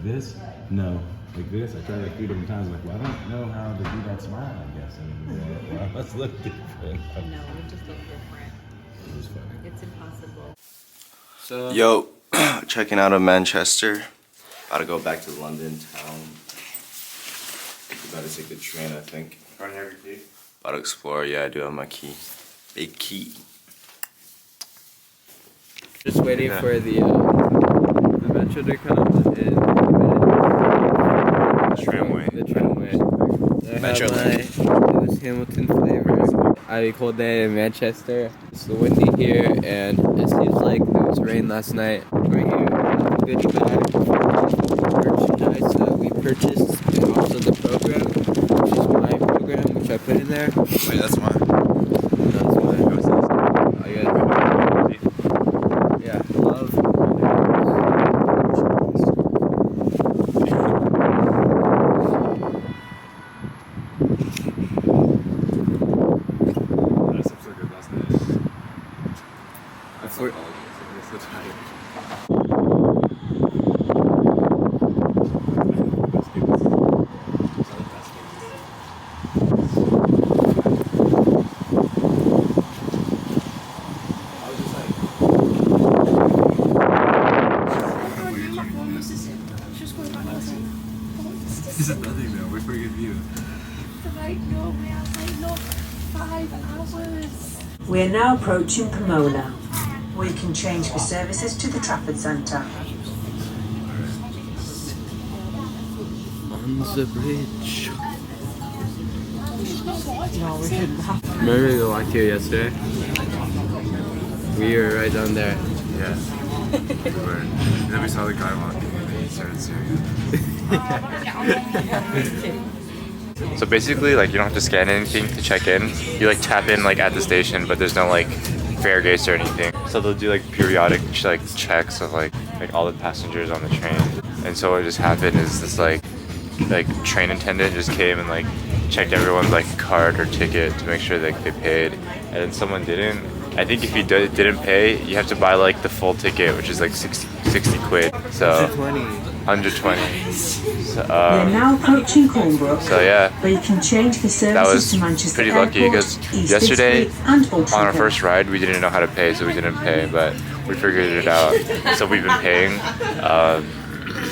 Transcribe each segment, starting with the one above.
this? No. Like this? I tried like 3 different times. Like, well, I don't know how to do that smile, I guess. And well, let's look different. No, we just look different. It was funny. It's impossible. So yo, checking out of Manchester. About to go back to London town. About to take the train, I think. About to have your key? About to explore. Yeah, I do have my key. Big key. Just waiting for the metro to come in Tramway. the tramway. I Metro have my Lewis Hamilton flavor. I had a cold day in Manchester. It's windy here, and it seems like there was rain last night. Right here, goodie bag, merchandise that we purchased, and also the program, which is my program, which I put in there. Wait, that's mine. That's mine. I got it. Yeah, love. That slept so good last night. I slept all day, so I'm so tired. This is nothing though, wait for a good view. We're now approaching Pomona. We can change for services to the Trafford Centre. On the bridge. Remember we walked here yesterday? We were right down there. Yeah. We were. And then we saw the guy walking and then he started staring at us. So basically, like, you don't have to scan anything to check in. You like tap in like at the station, but there's no like fare gates or anything. So they'll do like periodic like checks of like all the passengers on the train. And so what just happened is this like train attendant just came and like checked everyone's like card or ticket to make sure that they paid. And then someone didn't. I think if you didn't pay, you have to buy like the full ticket, which is like 60 quid. So 120. So, We're now approaching Cornbrook. So yeah, where you can change for services that was to Manchester pretty Airport, lucky because East yesterday District and on our Altrincham. first ride we didn't know how to pay, so we didn't pay, but we figured it out. So we've been paying.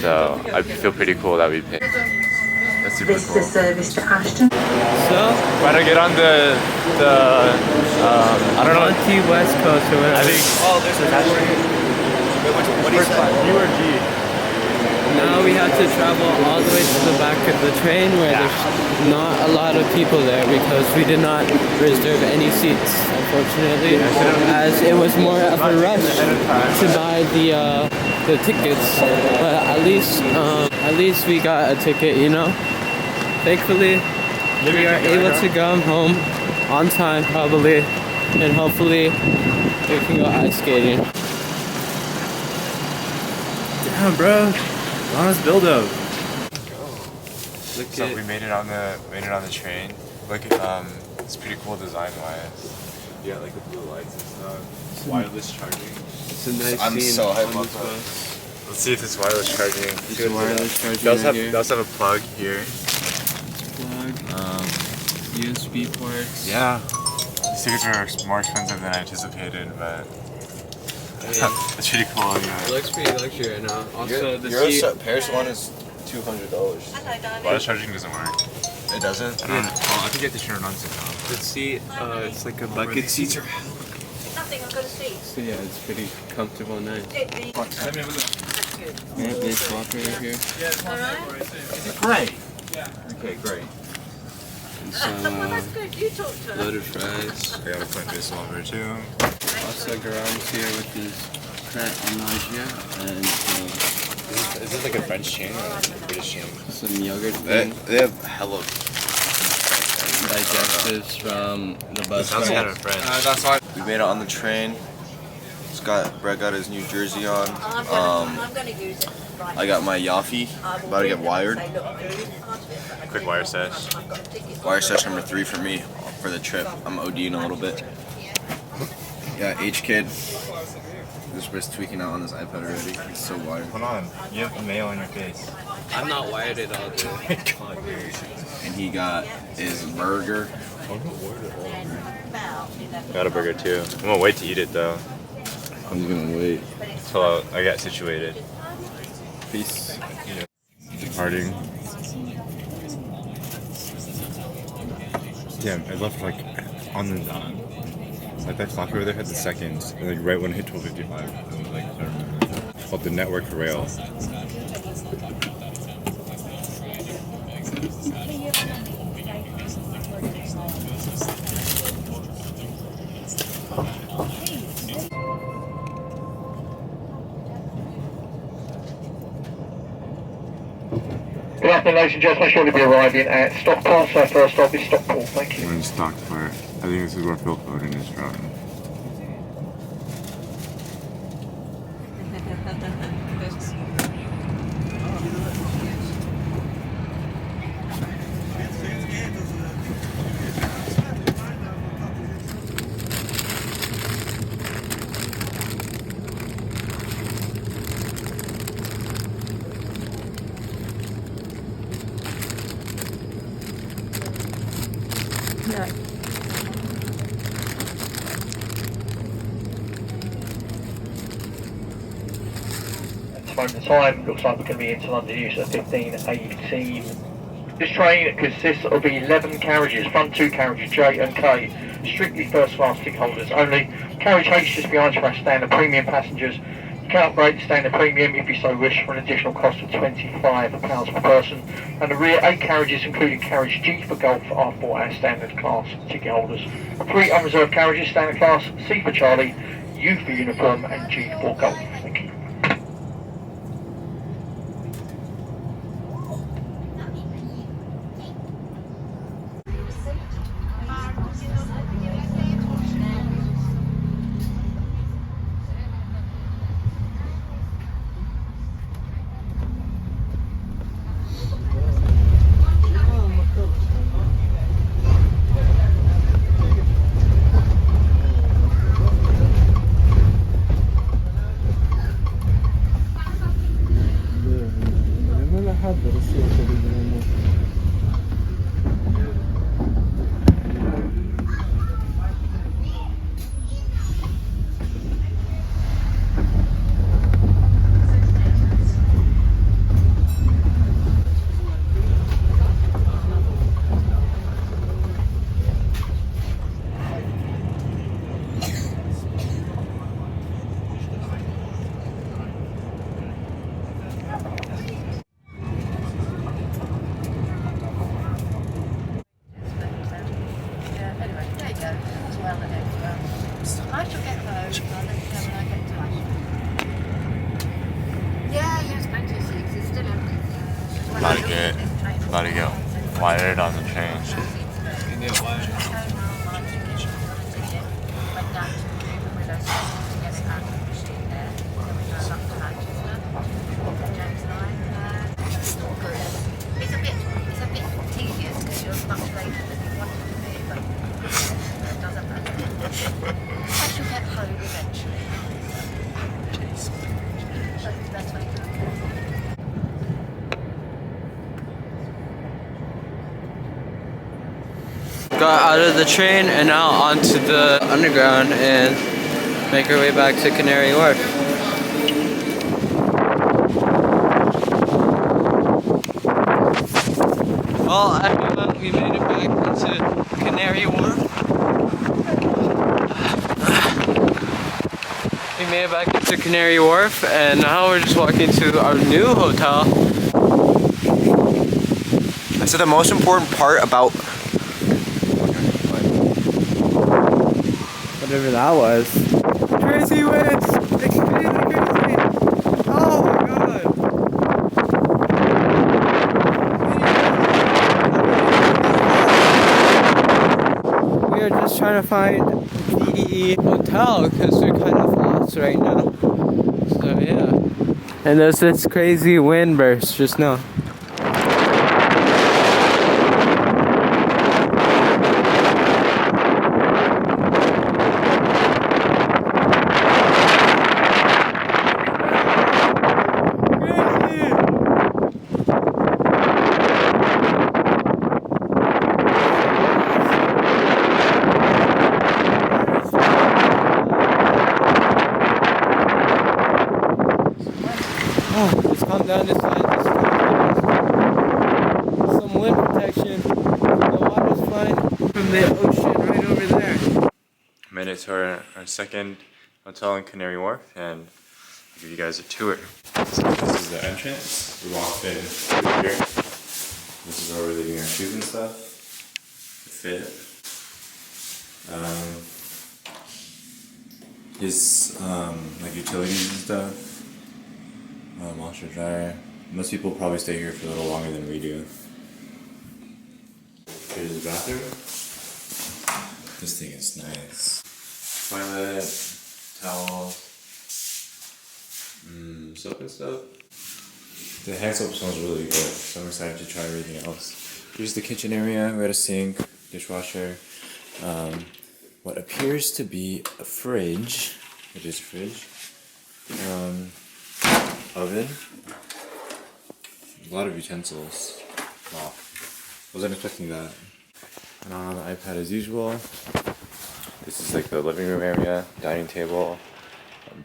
So I feel pretty cool that we paid. That's super This is cool. a service to Ashton. So, About to get on the I don't know. Monty West Coast or whatever. I think. Oh, there's a what do you say? U or G? Now we have to travel all the way to the back of the train where there's not a lot of people there because we did not reserve any seats, unfortunately, as it was more of a rush to buy the tickets. But at least we got a ticket, you know. Thankfully, we are able to come home on time probably, and hopefully we can go ice skating. Damn, bro. Honest build up. Look So at we made it on the train. Look, it's pretty cool design wise. Yeah, like the blue lights and stuff. Wireless charging. it's a nice I'm scene so hyped on about this that. bus. Let's see if it's wireless charging. It's wireless charging They also right have, here. they also have a plug here. Plug, USB ports. Yeah. These tickets are more expensive than I anticipated, but it's pretty cool. It Yeah. looks pretty luxury right now. Also, the Your seat. Paris one is $200. Wireless charging doesn't work. It doesn't? I don't know. Oh, I think you have to turn it on somehow. The seat, it's like a bucket seat. Nothing, I've got a seat. So yeah, it's pretty comfortable, nice. That's good. Yeah, nice walker right here. Alright? Great. Okay, great. And Well, that's some good. You talk to her. loaded fries. I got a point this over too. Also, Garam's here with his crêpe au nausea and Is this like a French chain or like a British chain? some yogurt They thing. have hella. Digestives from the bus. Sounds kind of French. That's why we made it on the train. Brett got his New Jersey on. I'm gonna use it. Right. I got my Yaffe. About to get wired. Say, look, there is part of it, but I Quick wire sesh. I've got tickets. Wire session number 3 for me for the trip. I'm ODing a little bit. Yeah, H kid. This boy's tweaking out on his iPad already. He's so wired. Hold on, you have mayo on your face. I'm not wired at all, dude. And he got his burger. Got a burger too. I'm gonna wait to eat it though. I'm gonna wait. Till I get situated. Peace. Departing. Yeah, I left like on the like that clock over there had the seconds, and like right when it hit 12:55, it was like I remember. It's called the network rail. Good afternoon, ladies and gentlemen. Shortly be arriving at Stockport. So first stop is Stockport. Thank you. We're in Stockport. I think this is where Phil Foden is from. At this moment in time, looks like we're going to be into London use at 15:18. This train consists of 11 carriages, front 2 carriages J and K, strictly first class ticket holders only. Carriage H just behind for our standard premium passengers. You can upgrade to standard premium if you so wish for an additional cost of £25 per person. And the rear 8 carriages, including carriage G for Golf, are for our standard class ticket holders. 3 unreserved carriages, standard class, C for Charlie, U for Uniform, and G for Golf. Thank you. Anyway, there you go. It's well ahead. I shall get home. I'll let you know when I get to Ashford. Yeah, it's back to 6. It's still empty. About to get wired on the train. It's a bit tedious because you're much later than you wanted to be, but it doesn't matter. I shall get home eventually. That's the best way to do it. Got out of the train and now onto the underground and make our way back to Canary Wharf. Well, everyone, we made it back into Canary Wharf. We made it back into Canary Wharf and now we're just walking to our new hotel. So the most important part about Whatever that was. Crazy winds! Extremely crazy! Oh my god! We are just trying to find the hotel because we're kind of lost right now. So yeah. And there's this crazy wind burst just now. Just come down this side. Some wind protection. The water's flying from the ocean right over there. Made it to our second hotel in Canary Wharf, and I'll give you guys a tour. So this is the entrance. We walked in through here. This is where we're leaving our shoes and stuff. Fit. His like utilities and stuff. Washer dryer. Most people probably stay here for a little longer than we do. Here's the bathroom. This thing is nice. Toilet, towel, soap and stuff. The hand soap smells really good, so I'm excited to try everything else. Here's the kitchen area. We got a sink, dishwasher, what appears to be a fridge. It is a fridge. Oven. A lot of utensils. Wow. Wasn't expecting that. And on the iPad as usual. This is like the living room area, dining table.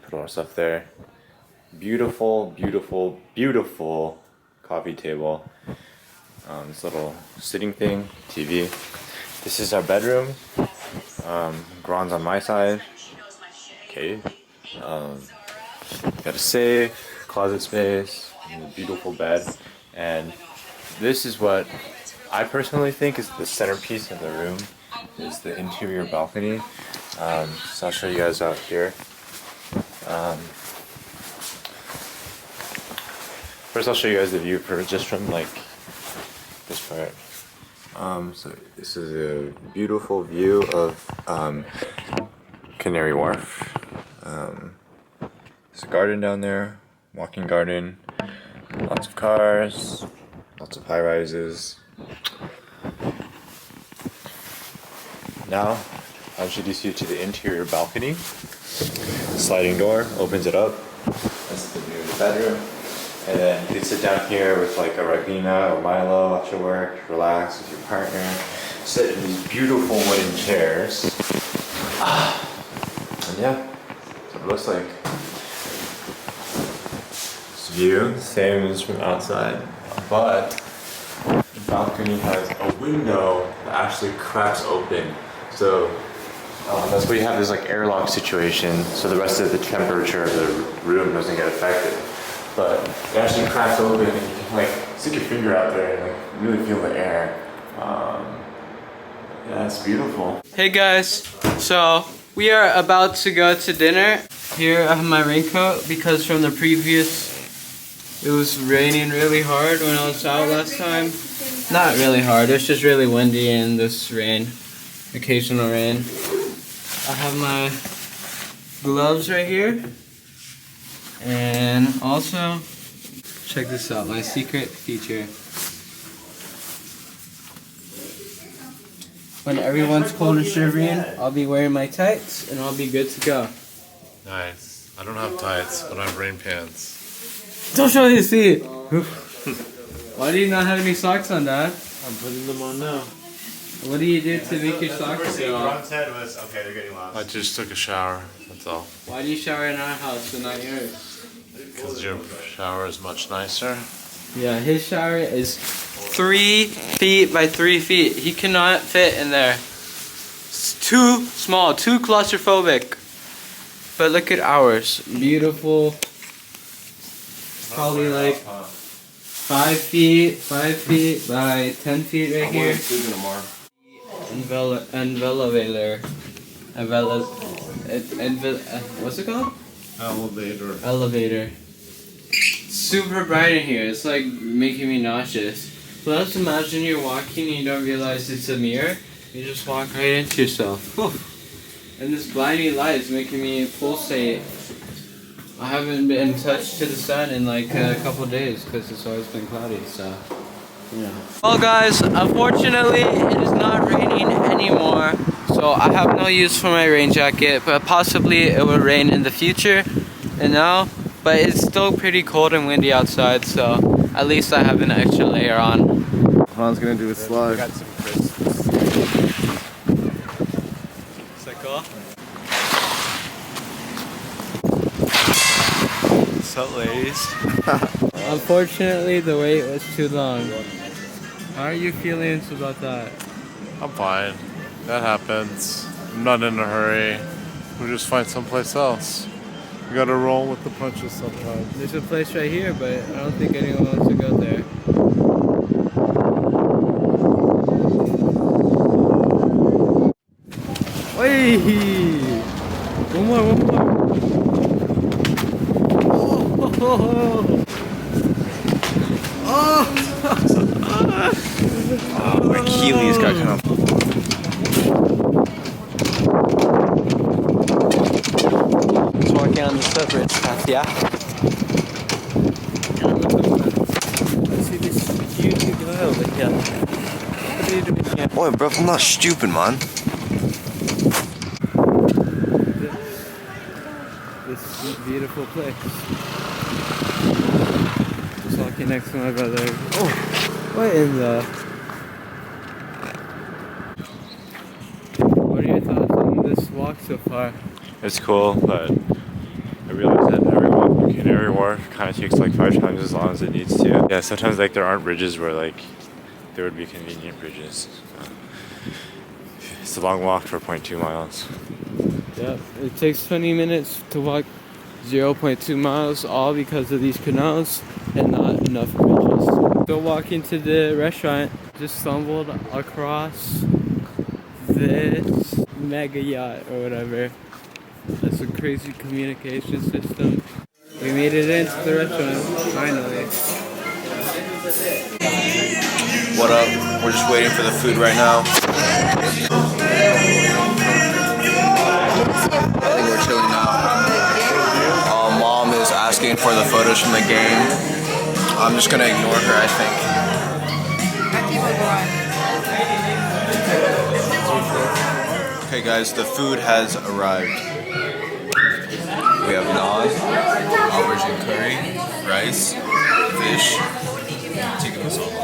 Put all our stuff there. Beautiful, beautiful, beautiful coffee table. This little sitting thing, TV. This is our bedroom. Gron's on my side. Okay. Got a safe, closet space, and a beautiful bed. And this is what I personally think is the centerpiece of the room, is the interior balcony. So I'll show you guys out here. First I'll show you guys the view just from like this part. So this is a beautiful view of Canary Wharf. There's a garden down there, walking garden, lots of cars, lots of high rises. Now I'll introduce you to the interior balcony. Sliding door opens it up. That's the view of the bedroom. And then you can sit down here with like a Ribena or Milo after work, relax with your partner, sit in these beautiful wooden chairs. And yeah, that's what it looks like. This view, same as from outside, but the balcony has a window that actually cracks open. So that's why you have this like airlock situation, so the rest of the temperature of the room doesn't get affected. But it actually cracks open and you can like stick your finger out there and like really feel the air. Yeah, it's beautiful. Hey guys, so we are about to go to dinner. Here I have my raincoat because from the previous, it was raining really hard when I was out last time. Not really hard, it's just really windy and this rain, occasional rain. I have my gloves right here. And also, check this out, my secret feature. When everyone's cold and shivering, I'll be wearing my tights and I'll be good to go. Nice. I don't have tights, but I have rain pants. Don't show his feet! Why do you not have any socks on, Dad? I'm putting them on now. What do you do to make your socks go off? head was, okay, they're getting lost. I just took a shower, that's all. Why do you shower in our house and not yours? Because your shower is much nicer. Yeah, his shower is 3 feet by 3 feet. He cannot fit in there. It's too small, too claustrophobic. But look at ours. Beautiful. Probably like 5 feet by 10 feet right here. What's it called? Elevator. Super bright in here. It's like making me nauseous. So let's imagine you're walking and you don't realize it's a mirror. You just walk right into yourself. Whew. And this blinding light is making me pulsate. I haven't been touched to the sun in like a couple days because it's always been cloudy. So, yeah. Well, guys, unfortunately, it is not raining anymore. So I have no use for my rain jacket, but possibly it will rain in the future. And now, but it's still pretty cold and windy outside, so at least I have an extra layer on. Juan's gonna do a slide. Got some crisps. Is that cool? So laced. Unfortunately, the wait was too long. How are you feeling about that? I'm fine. That happens. I'm not in a hurry. We'll just find someplace else. We gotta roll with the punches sometimes. There's a place right here, but I don't think anyone wants to go there. Wait! One more. My Achilles got kind of. Just walking on the separate path, yeah? Let's see this huge guy over here. What are you doing here? Boy, bro, I'm not stupid, man. This beautiful place. Just walking next to my brother. Oh, what in the... What are your thoughts on this walk so far? It's cool, but I realize that every walk kind of takes like 5 times as long as it needs to. Yeah, sometimes like there aren't bridges where like there would be convenient bridges. It's a long walk for 0.2 miles. Yep, it takes 20 minutes to walk 0.2 miles, all because of these canals and not enough bridges. So walking to the restaurant, just stumbled across this mega yacht or whatever. That's a crazy communication system. We made it into the restaurant, finally. What up? We're just waiting for the food right now. I think we're chilling now. Mom is asking for the photos from the game. I'm just gonna ignore her, I think. Okay guys, the food has arrived. We have naan, aubergine curry, rice, fish, tikka masala.